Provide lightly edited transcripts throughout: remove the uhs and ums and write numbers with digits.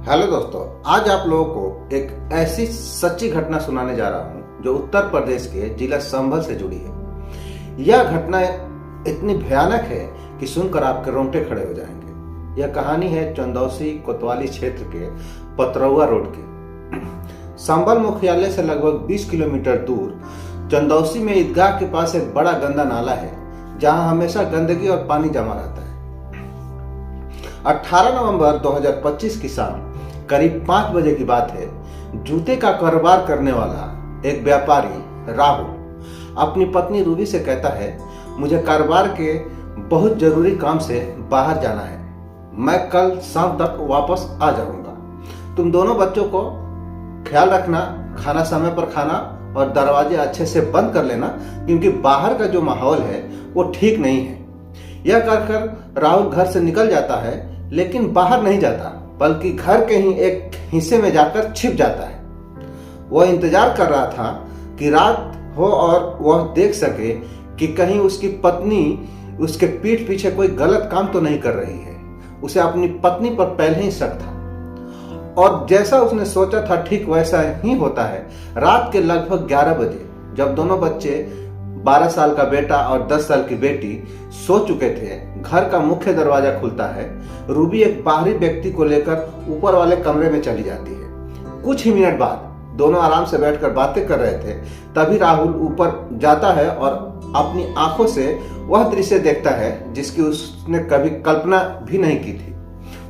Hello दोस्तों, आज आप लोगों को एक ऐसी सच्ची घटना सुनाने जा रहा हूं जो उत्तर प्रदेश के जिला संभल से जुड़ी है। यह घटना इतनी भयानक है कि सुनकर आपके रोंगटे खड़े हो जाएंगे। यह कहानी है चंदौसी कोतवाली क्षेत्र के पतरौआ रोड की। संभल मुख्यालय से लगभग 20 किलोमीटर दूर चंदौसी में ईदगाह के पास एक बड़ा गंदा नाला है जहां हमेशा गंदगी और पानी जमा रहता है। 18 नवंबर 2025 की शाम करीब 5 बजे की बात है। जूते का कारोबार करने वाला एक व्यापारी राहुल अपनी पत्नी रूबी से कहता है, मुझे कारोबार के बहुत जरूरी काम से बाहर जाना है, मैं कल शाम तक वापस आ जाऊंगा। तुम दोनों बच्चों को ख्याल रखना, खाना समय पर खाना और दरवाजे अच्छे से बंद कर लेना, क्योंकि बाहर का जो माहौल है वो ठीक नहीं है। यह कहकर राहुल घर से निकल जाता है, लेकिन बाहर नहीं जाता बल्कि घर के ही एक हिस्से में जाकर छिप जाता है। वह इंतजार कर रहा था कि रात हो और वह देख सके कि कहीं उसकी पत्नी उसके पीठ पीछे कोई गलत काम तो नहीं कर रही है। उसे अपनी पत्नी पर पहले ही शक था और जैसा उसने सोचा था ठीक वैसा ही होता है। रात के लगभग 11 बजे जब दोनों बच्चे 12 साल का बेटा और 10 साल की बेटी सो चुके थे, घर का मुख्य दरवाजा खुलता है। रूबी एक बाहरी व्यक्ति को लेकर ऊपर वाले कमरे में चली जाती है। कुछ ही मिनट बाद दोनों आराम से बैठकर बातें कर रहे थे, तभी राहुल ऊपर जाता है और अपनी आंखों से वह दृश्य देखता है जिसकी उसने कभी कल्पना भी नहीं की थी।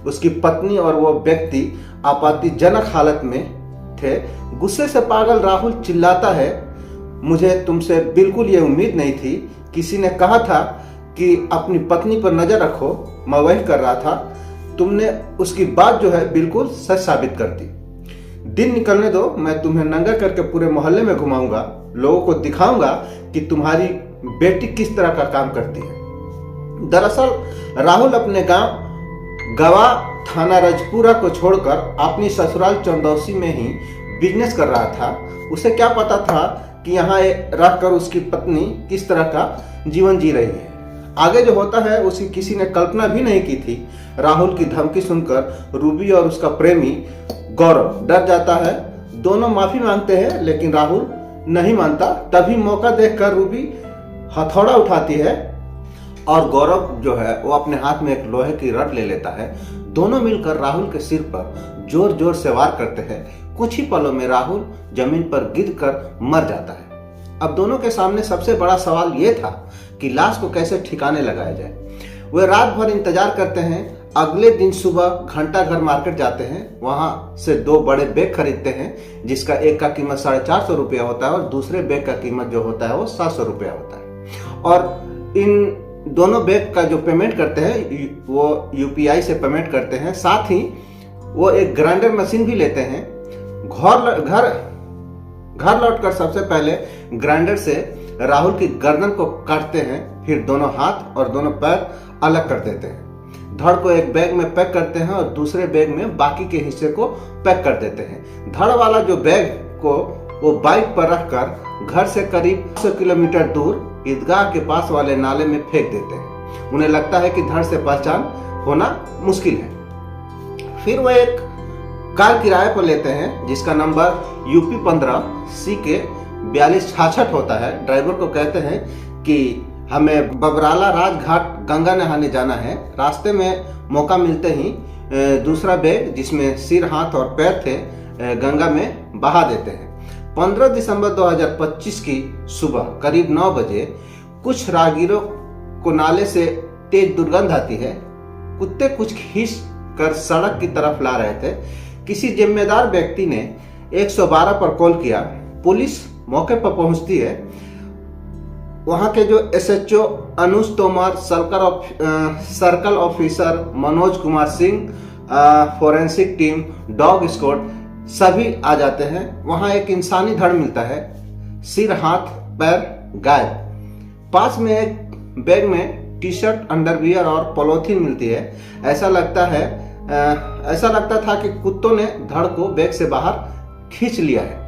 उसकी पत्नी और वह व्यक्ति आपत्तिजनक हालत में थे। गुस्से से पागल राहुल चिल्लाता है, मुझे तुमसे बिल्कुल ये उम्मीद नहीं थी। किसी ने कहा था कि अपनी पत्नी पर नजर रखो, मैं वही कर रहा था। तुमने उसकी बात जो है बिल्कुल सच साबित कर दी। दिन निकलने दो, मैं तुम्हें नंगा करके पूरे मोहल्ले में घुमाऊंगा, लोगों को दिखाऊंगा कि तुम्हारी बेटी किस तरह का काम करती है। दरअसल राहुल अपने गांव गवा थाना रजपुरा को छोड़कर अपनी ससुराल चंदौसी में ही बिजनेस कर रहा था। उसे क्या पता था कि यहाँ रहकर उसकी पत्नी किस तरह का जीवन जी रही है। आगे जो होता है उसकी किसी ने कल्पना भी नहीं की थी। राहुल की धमकी सुनकर रूबी और उसका प्रेमी गौरव डर जाता है। दोनों माफी मांगते हैं, लेकिन राहुल नहीं मानता। तभी मौका देखकर रूबी हथौड़ा उठाती है और गौरव जो है वो अपने हाथ में एक लोहे की रड ले लेता है। दोनों मिलकर राहुल के सिर पर जोर जोर से वार करते हैं। कुछ ही पलों में राहुल जमीन पर गिर कर मर जाता है। अब दोनों के सामने सबसे बड़ा सवाल यह था कि लाश को कैसे ठिकाने लगाया जाए। वे रात भर इंतजार करते हैं। अगले दिन सुबह घंटा घर मार्केट जाते हैं, वहां से 2 बड़े बैग खरीदते हैं, जिसका एक का कीमत 450 रुपया होता है और दूसरे बैग का कीमत जो होता है वो 700 रुपया होता है। और इन दोनों बैग का जो पेमेंट करते हैं वो UPI से पेमेंट करते हैं। साथ ही वो एक ग्राइंडर मशीन भी लेते हैं। घर लौटकर सबसे पहले ग्राइंडर से राहुल की गर्दन को काटते हैं, फिर दोनों हाथ और दोनों पैर अलग कर देते हैं। धड़ को एक बैग में पैक करते हैं और दूसरे बैग में बाकी के हिस्से को पैक कर देते हैं। धड़ वाला जो बैग को वो बाइक पर रखकर घर से करीब 100 किलोमीटर दूर ईदगाह के पास वाले नाले में फेंक देते हैं। उन्हें लगता है कि धड़ से पहचान होना मुश्किल है। फिर वह एक कार किराए पर लेते हैं जिसका नंबर UP 15 CK 4266 होता है। ड्राइवर को कहते हैं कि हमें बबराला राजघाट गंगा नहाने जाना है। रास्ते में मौका मिलते ही दूसरा बैग जिसमें सिर, हाथ और पैर थे गंगा में बहा देते हैं। 15 दिसंबर 2025 की सुबह करीब 9 बजे कुछ राहगीरों को नाले से तेज दुर्गंध आती है। कुत्ते कुछ खींच कर सड़क की तरफ ला रहे थे। किसी जिम्मेदार व्यक्ति ने 112 पर कॉल किया। पुलिस मौके पर पहुंचती है। वहां के जो SHO Anuj Tomar, circle officer Manoj Kumar Singh, forensic team, dog squad सभी आ जाते हैं। वहां एक इंसानी धड़ मिलता है, सिर, हाथ, पैर गायब। पास में एक बैग में टी-शर्ट, अंडरवियर और पॉलीथीन मिलती है। ऐसा लगता था कि कुत्तों ने धड़ को बैग से बाहर खींच लिया है।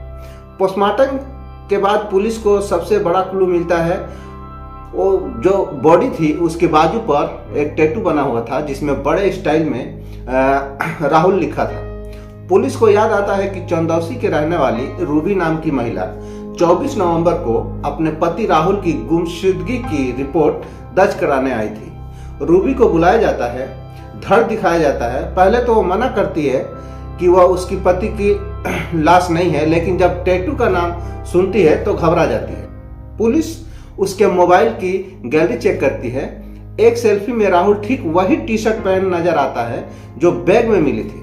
पोस्टमार्टम के बाद पुलिस को सबसे बड़ा क्लू मिलता है। वो जो बॉडी थी उसके बाजू पर एक टैटू बना हुआ था जिसमें बड़े स्टाइल में राहुल लिखा था। पुलिस को याद आता है कि चंदौसी के रहने वाली रूबी नाम की महिला 24 नवंबर को अपने पति राहुल की गुमशुदगी की रिपोर्ट दर्ज कराने आई थी। रूबी को बुलाया जाता है, धड़ दिखाया जाता है। पहले तो वो मना करती है कि वह उसकी पति की लाश नहीं है, लेकिन जब टैटू का नाम सुनती है तो घबरा जाती है। पुलिस उसके मोबाइल की गैलरी चेक करती है। एक सेल्फी में राहुल ठीक वही टी शर्ट पहन नजर आता है जो बैग में मिली थी।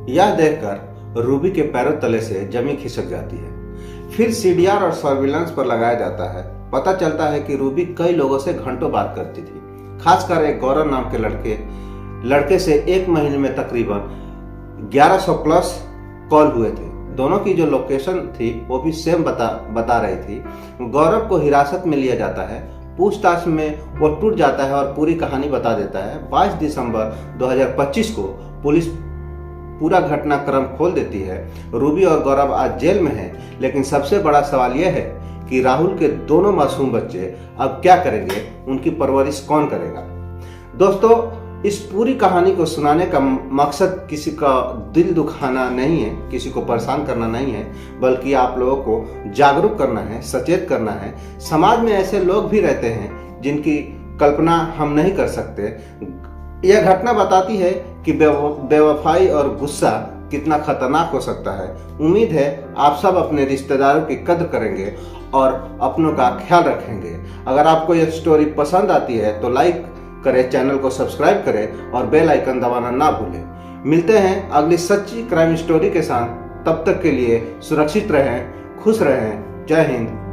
यह देखकर रूबी के पैरों तले से जमीन खिसक जाती है। फिर सीडीआर और सर्विलांस पर लगाया जाता है। पता चलता है कि रूबी कई लोगों से घंटों बात करती थी, खासकर एक गौरव नाम के लड़के से एक महीने में तकरीबन 1100 प्लस कॉल हुए थे। दोनों की जो लोकेशन थी वो भी सेम बता रही थी। गौरव को हिरासत में लिया जाता है। पूछताछ में वो टूट जाता है और पूरी कहानी बता देता है। 22 दिसंबर 2025 को पुलिस पूरा घटनाक्रम खोल देती है। रूबी और गौरव आज जेल में हैं, लेकिन सबसे बड़ा सवाल यह है कि राहुल के दोनों मासूम बच्चे अब क्या करेंगे, उनकी परवरिश कौन करेगा। दोस्तों, इस पूरी कहानी को सुनाने का मकसद किसी का दिल दुखाना नहीं है, किसी को परेशान करना नहीं है, बल्कि आप लोगों को जागरूक करना है, सचेत करना है। समाज में ऐसे लोग भी रहते हैं जिनकी कल्पना हम नहीं कर सकते। यह घटना बताती है कि बेवफाई और गुस्सा कितना खतरनाक हो सकता है। उम्मीद है आप सब अपने रिश्तेदारों की कद्र करेंगे और अपनों का ख्याल रखेंगे। अगर आपको यह स्टोरी पसंद आती है तो लाइक करें, चैनल को सब्सक्राइब करें और बेल आइकन दबाना ना भूलें। मिलते हैं अगली सच्ची क्राइम स्टोरी के साथ। तब तक के लिए सुरक्षित रहें, खुश रहें। जय हिंद।